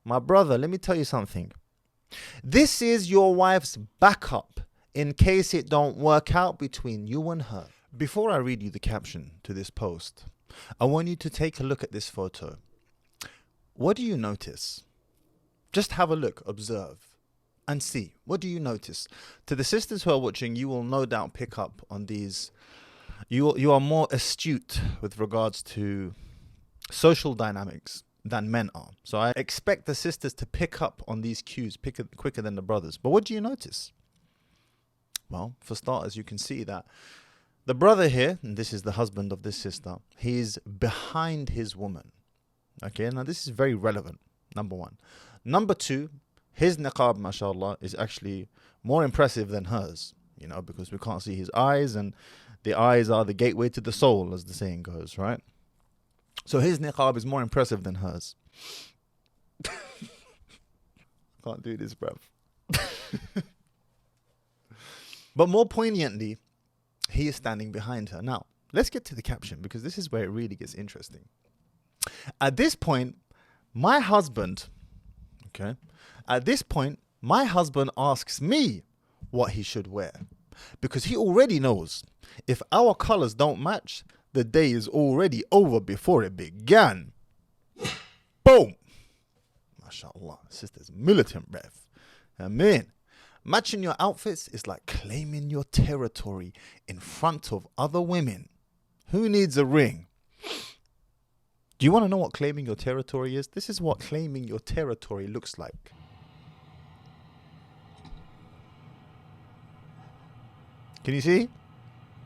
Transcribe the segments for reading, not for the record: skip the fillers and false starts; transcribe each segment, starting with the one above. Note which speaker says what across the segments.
Speaker 1: my brother, let me tell you something. This is your wife's backup in case it don't work out between you and her. Before I read you the caption to this post, I want you to take a look at this photo. What do you notice? Just have a look, observe, and see. What do you notice? To the sisters who are watching, you will no doubt pick up on these. You are more astute with regards to social dynamics than men are. So I expect the sisters to pick up on these cues quicker than the brothers. But what do you notice? Well, for starters, you can see that the brother here, and this is the husband of this sister, he's behind his woman. Okay, now this is very relevant, number one. Number two, his niqab, mashallah, is actually more impressive than hers, you know, because we can't see his eyes, and the eyes are the gateway to the soul, as the saying goes, right? So his niqab is more impressive than hers. Can't do this, bruv. But more poignantly, he is standing behind her. Now, let's get to the caption, because this is where it really gets interesting. At this point, my husband asks me what he should wear, because he already knows if our colors don't match, the day is already over before it began. Boom. MashaAllah. Sisters, militant breath. Amen. Matching your outfits is like claiming your territory in front of other women. Who needs a ring? Do you want to know what claiming your territory is? This is what claiming your territory looks like. Can you see?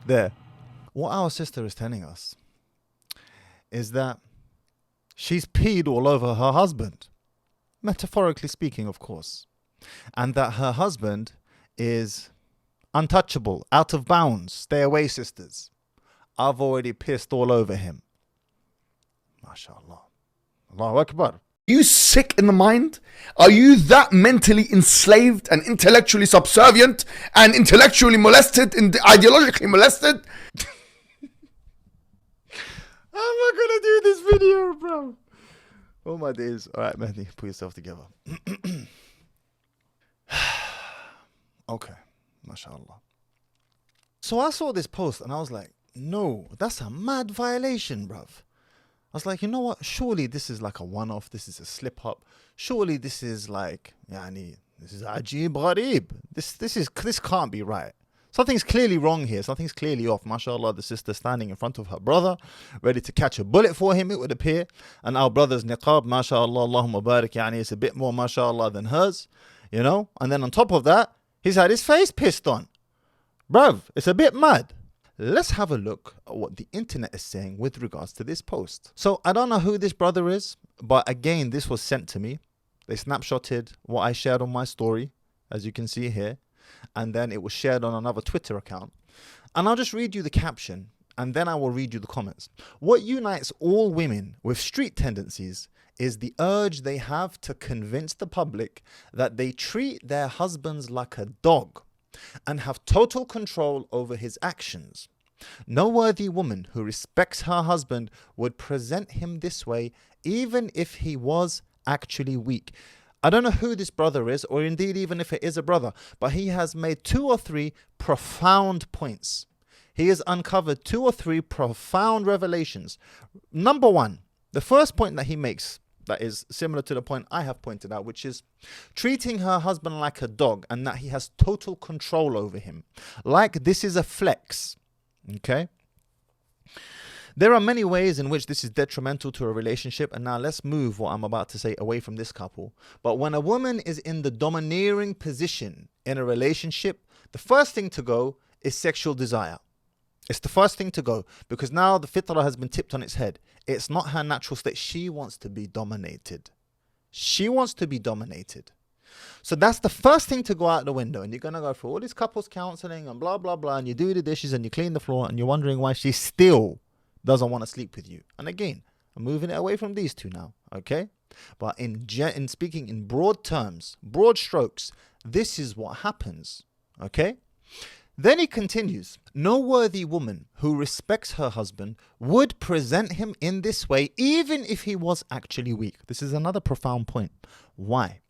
Speaker 1: There. What our sister is telling us is that she's peed all over her husband. Metaphorically speaking, of course. And that her husband is untouchable, out of bounds. Stay away, sisters. I've already pissed all over him. MashaAllah. Allahu Akbar.
Speaker 2: Are you sick in the mind? Are you that mentally enslaved and intellectually subservient and intellectually molested and ideologically molested?
Speaker 1: I'm not gonna do this video, bro. Oh my days. Alright, Mahdi, put yourself together. Okay, mashallah. So I saw this post and I was like, no, that's a mad violation, bruv. I was like, you know what? Surely this is like a one-off. This is a slip-up. Surely this is like, this is ajib gharib. This can't be right. Something's clearly wrong here. Something's clearly off. MashaAllah, the sister standing in front of her brother, ready to catch a bullet for him, it would appear. And our brother's niqab, MashaAllah, Allahumma barik, it's a bit more MashaAllah than hers, you know. And then on top of that, he's had his face pissed on. Bruv, it's a bit mad. Let's have a look at what the internet is saying with regards to this post. So I don't know who this brother is, but again, this was sent to me. They snapshotted what I shared on my story, as you can see here. And then it was shared on another Twitter account. And I'll just read you the caption, and then I will read you the comments. What unites all women with street tendencies is the urge they have to convince the public that they treat their husbands like a dog and have total control over his actions. No worthy woman who respects her husband would present him this way, even if he was actually weak. I don't know who this brother is, or indeed even if it is a brother, but he has made 2 or 3 profound points. He has uncovered 2 or 3 profound revelations. Number one, the first point that he makes that is similar to the point I have pointed out, which is treating her husband like a dog and that he has total control over him. Like this is a flex. Okay? There are many ways in which this is detrimental to a relationship, and now let's move what I'm about to say away from this couple. But when a woman is in the domineering position in a relationship, the first thing to go is sexual desire. It's the first thing to go, because now the fitrah has been tipped on its head. It's not her natural state. She wants to be dominated. She wants to be dominated. So that's the first thing to go out the window, and you're going to go through all this couples counseling and blah, blah, blah, and you do the dishes and you clean the floor and you're wondering why she still doesn't want to sleep with you. And again, I'm moving it away from these two now, okay? But in speaking in broad terms, broad strokes, this is what happens, okay? Then he continues, no worthy woman who respects her husband would present him in this way, even if he was actually weak. This is another profound point. Why?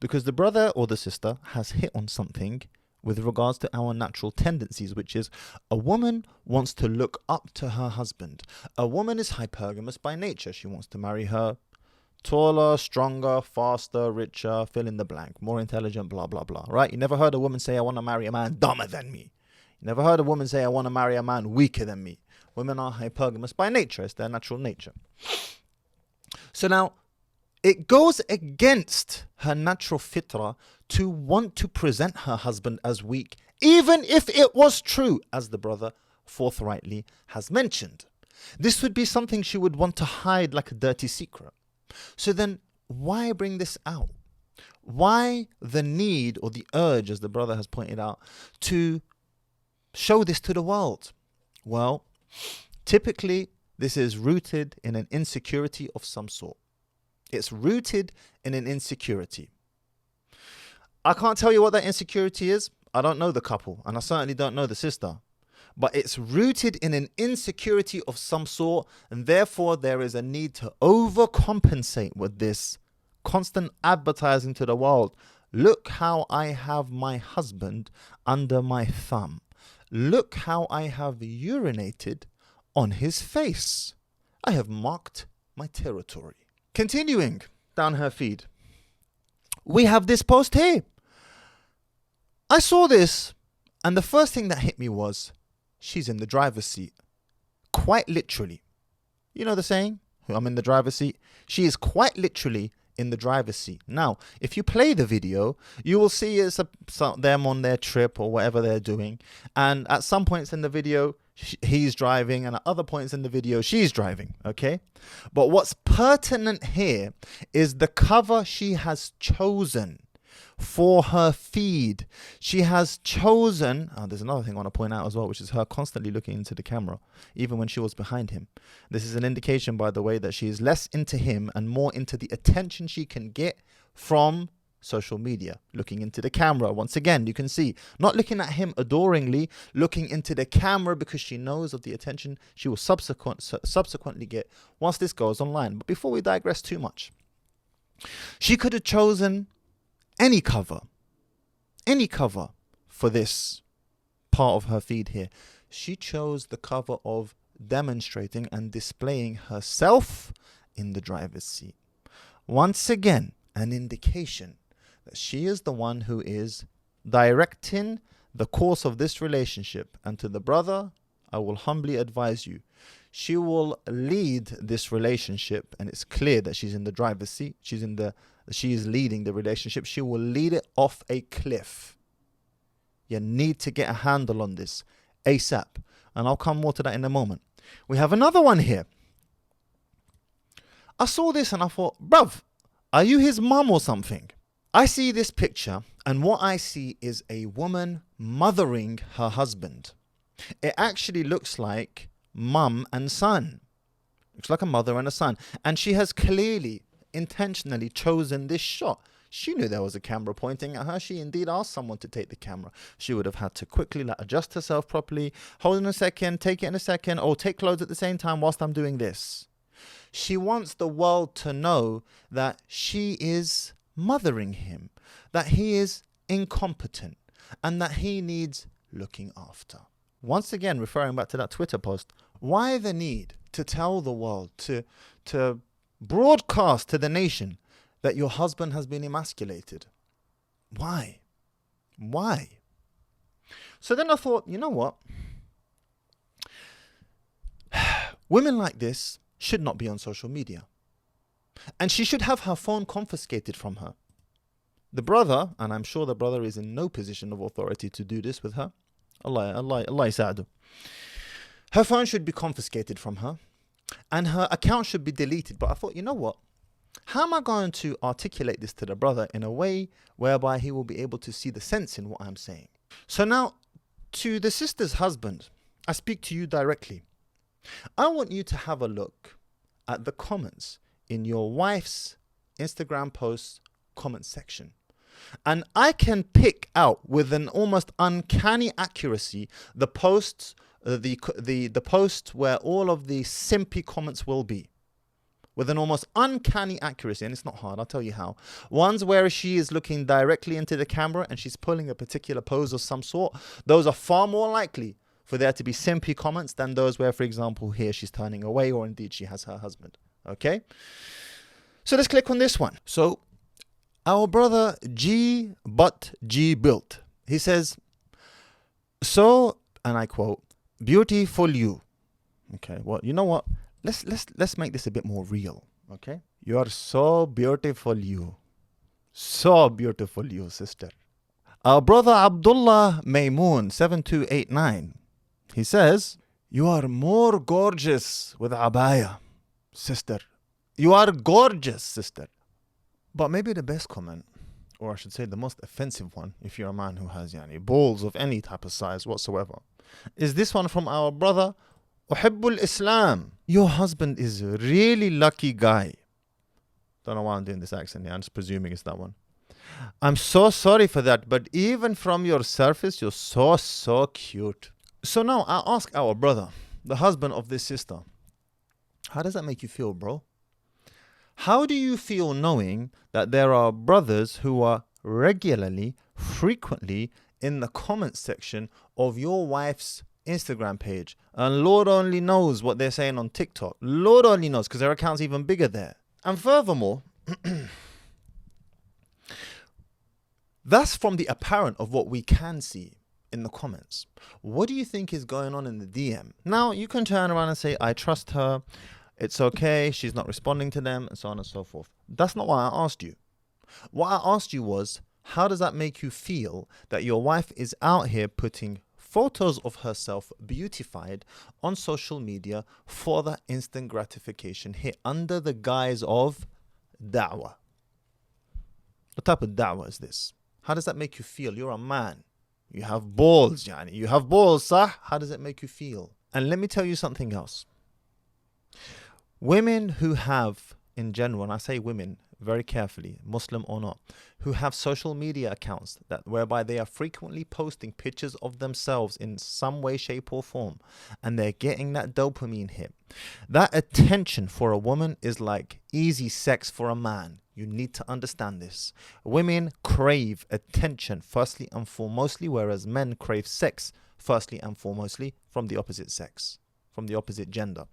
Speaker 1: Because the brother or the sister has hit on something with regards to our natural tendencies, which is a woman wants to look up to her husband. A woman is hypergamous by nature. She wants to marry her taller, stronger, faster, richer, fill in the blank, more intelligent, blah, blah, blah, right? You never heard a woman say, I want to marry a man dumber than me. You never heard a woman say, I want to marry a man weaker than me. Women are hypergamous by nature. It's their natural nature. So now, it goes against her natural fitrah to want to present her husband as weak, even if it was true, as the brother forthrightly has mentioned. This would be something she would want to hide like a dirty secret. So then, why bring this out? Why the need or the urge, as the brother has pointed out, to show this to the world? Well, typically, this is rooted in an insecurity of some sort. It's rooted in an insecurity. I can't tell you what that insecurity is. I don't know the couple, and I certainly don't know the sister. But it's rooted in an insecurity of some sort, and therefore there is a need to overcompensate with this constant advertising to the world. Look how I have my husband under my thumb. Look how I have urinated on his face. I have marked my territory. Continuing down her feed, we have this post here. I saw this, and the first thing that hit me was, she's in the driver's seat. Quite literally. You know the saying? I'm in the driver's seat. She is quite literally in the driver's seat. Now, if you play the video, you will see it's them on their trip or whatever they're doing. And at some points in the video, he's driving, and at other points in the video, she's driving. Okay? But what's pertinent here is the cover she has chosen for her feed. She has chosen, there's another thing I want to point out as well, which is her constantly looking into the camera, even when she was behind him. This is an indication, by the way, that she is less into him and more into the attention she can get from social media. Looking into the camera, once again, you can see, not looking at him adoringly, looking into the camera because she knows of the attention she will subsequently get once this goes online. But before we digress too much, she could have chosen any cover for this part of her feed here. She chose the cover of demonstrating and displaying herself in the driver's seat. Once again, an indication that she is the one who is directing the course of this relationship. And to the brother, I will humbly advise you, she will lead this relationship, and it's clear that she's in the driver's seat. She is leading the relationship. She will lead it off a cliff. You need to get a handle on this ASAP. And I'll come more to that in a moment. We have another one here. I saw this and I thought, bruv, are you his mum or something? I see this picture, and what I see is a woman mothering her husband. It actually looks like mum and son. Looks like a mother and a son. And she has clearly, intentionally chosen this shot. She knew there was a camera pointing at her. She indeed asked someone to take the camera. She would have had to quickly adjust herself properly. Hold on a second, take it in a second, or take clothes at the same time whilst I'm doing this. She wants the world to know that she is mothering him, that he is incompetent, and that he needs looking after. Once again, referring back to that Twitter post, why the need to tell the world, to broadcast to the nation that your husband has been emasculated? Why? So then I thought, you know what? Women like this should not be on social media. And she should have her phone confiscated from her. The brother, and I'm sure the brother is in no position of authority to do this with her. Allah yasa'adu. Her phone should be confiscated from her, and her account should be deleted. But I thought, you know what? How am I going to articulate this to the brother in a way whereby he will be able to see the sense in what I'm saying? So now, to the sister's husband, I speak to you directly. I want you to have a look at the comments in your wife's Instagram post comment section. And I can pick out with an almost uncanny accuracy the posts, the post where all of the simpy comments will be. With an almost uncanny accuracy, and it's not hard, I'll tell you how. Ones where she is looking directly into the camera and she's pulling a particular pose of some sort, those are far more likely for there to be simpy comments than those where, for example, here she's turning away or indeed she has her husband. Okay? So let's click on this one. So our brother G built. He says, so, and I quote, beautiful you. Okay, well, you know what? Let's make this a bit more real, okay? You are so beautiful, you. So beautiful, you, sister. Our brother Abdullah Maymoon, 7289, he says, you are more gorgeous with abaya, sister. You are gorgeous, sister. But maybe the best comment, or I should say the most offensive one, if you're a man who has balls of any type of size whatsoever, is this one from our brother Uhibbul Islam. Your husband is a really lucky guy. Don't know why I'm doing this accent here. I'm just presuming it's that one. I'm so sorry for that, but even from your surface, you're so cute. So now I ask our brother, the husband of this sister, how does that make you feel, bro? How do you feel knowing that there are brothers who are regularly, frequently in the comment section of your wife's Instagram page, and Lord only knows what they're saying on TikTok. Lord only knows, because their account's even bigger there. And furthermore, that's from the apparent of what we can see in the comments. What do you think is going on in the DM? Now, you can turn around and say, I trust her, it's okay, she's not responding to them, and so on and so forth. That's not why I asked you. What I asked you was, how does that make you feel that your wife is out here putting photos of herself beautified on social media for that instant gratification hit under the guise of da'wah? What type of da'wah is this? How does that make you feel? You're a man. You have balls, yani. You have balls, sah? How does it make you feel? And let me tell you something else. Women who have, in general, and I say women very carefully, Muslim or not, who have social media accounts whereby they are frequently posting pictures of themselves in some way, shape or form, and they're getting that dopamine hit. That attention for a woman is like easy sex for a man. You need to understand this. Women crave attention firstly and foremostly, whereas men crave sex firstly and foremostly from the opposite sex, from the opposite gender.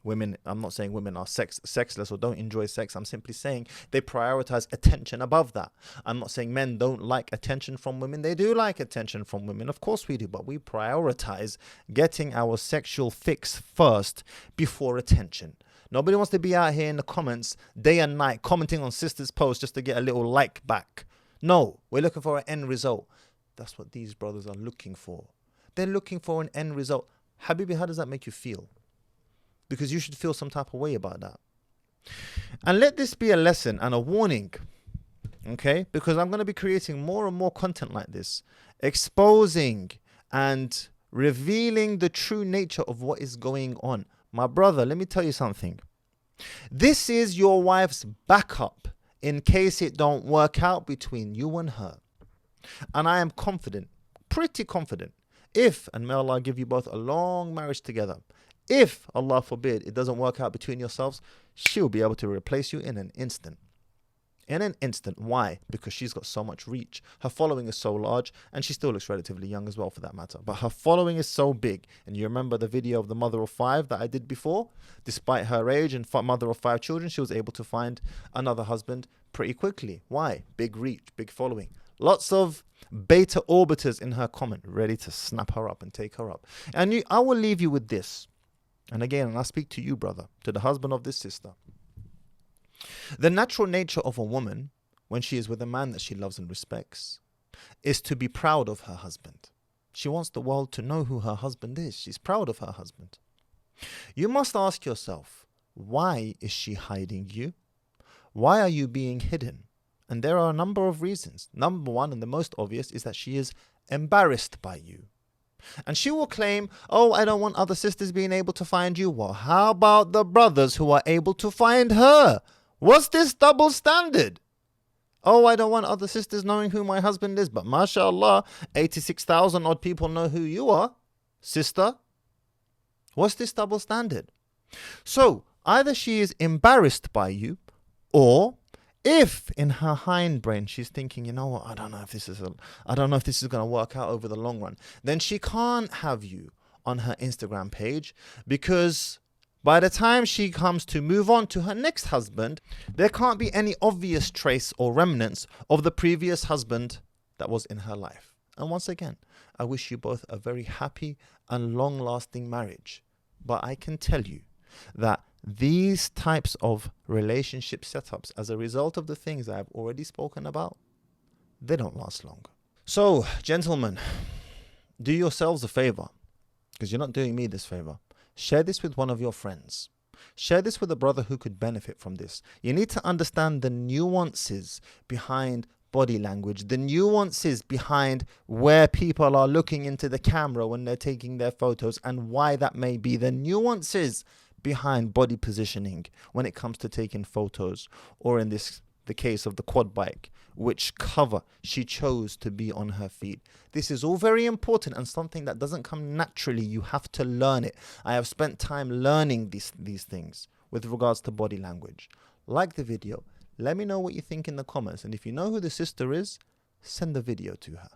Speaker 1: Women, I'm not saying women are sexless or don't enjoy sex. I'm simply saying they prioritize attention above that. I'm not saying men don't like attention from women. They do like attention from women. Of course we do, but we prioritize getting our sexual fix first before attention. Nobody wants to be out here in the comments day and night commenting on sisters' posts just to get a little like back. No, we're looking for an end result. That's what these brothers are looking for. They're looking for an end result. Habibi, how does that make you feel? Because you should feel some type of way about that. And let this be a lesson and a warning, okay? Because I'm going to be creating more and more content like this, exposing and revealing the true nature of what is going on. My brother, let me tell you something. This is your wife's backup in case it don't work out between you and her. And I am confident, pretty confident, if, and may Allah give you both a long marriage together, if, Allah forbid, it doesn't work out between yourselves, she'll be able to replace you in an instant. In an instant. Why? Because she's got so much reach. Her following is so large, and she still looks relatively young as well for that matter. But her following is so big. And you remember the video of the mother of 5 that I did before? Despite her age and mother of 5 children, she was able to find another husband pretty quickly. Why? Big reach, big following. Lots of beta orbiters in her comment, ready to snap her up and take her up. And I will leave you with this. And again, and I speak to you, brother, to the husband of this sister. The natural nature of a woman, when she is with a man that she loves and respects, is to be proud of her husband. She wants the world to know who her husband is. She's proud of her husband. You must ask yourself, why is she hiding you? Why are you being hidden? And there are a number of reasons. Number one, and the most obvious, is that she is embarrassed by you. And she will claim, oh, I don't want other sisters being able to find you. Well, how about the brothers who are able to find her? What's this double standard? Oh, I don't want other sisters knowing who my husband is, but mashallah, 86,000 odd people know who you are, sister. What's this double standard? So either she is embarrassed by you, or if in her hindbrain she's thinking, you know what, I don't know if this is going to work out over the long run, then she can't have you on her Instagram page, because by the time she comes to move on to her next husband, there can't be any obvious trace or remnants of the previous husband that was in her life. And once again, I wish you both a very happy and long-lasting marriage. But I can tell you that these types of relationship setups, as a result of the things I've already spoken about, they don't last long. So, gentlemen, do yourselves a favor, because you're not doing me this favor. Share this with one of your friends. Share this with a brother who could benefit from this. You need to understand the nuances behind body language, the nuances behind where people are looking into the camera when they're taking their photos, and why that may be, the nuances behind body positioning when it comes to taking photos, or in the case of the quad bike, which cover she chose to be on her feet. This is all very important and something that doesn't come naturally. You have to learn it. I have spent time learning these things with regards to body language. Like the video. Let me know what you think in the comments. And if you know who the sister is, send the video to her.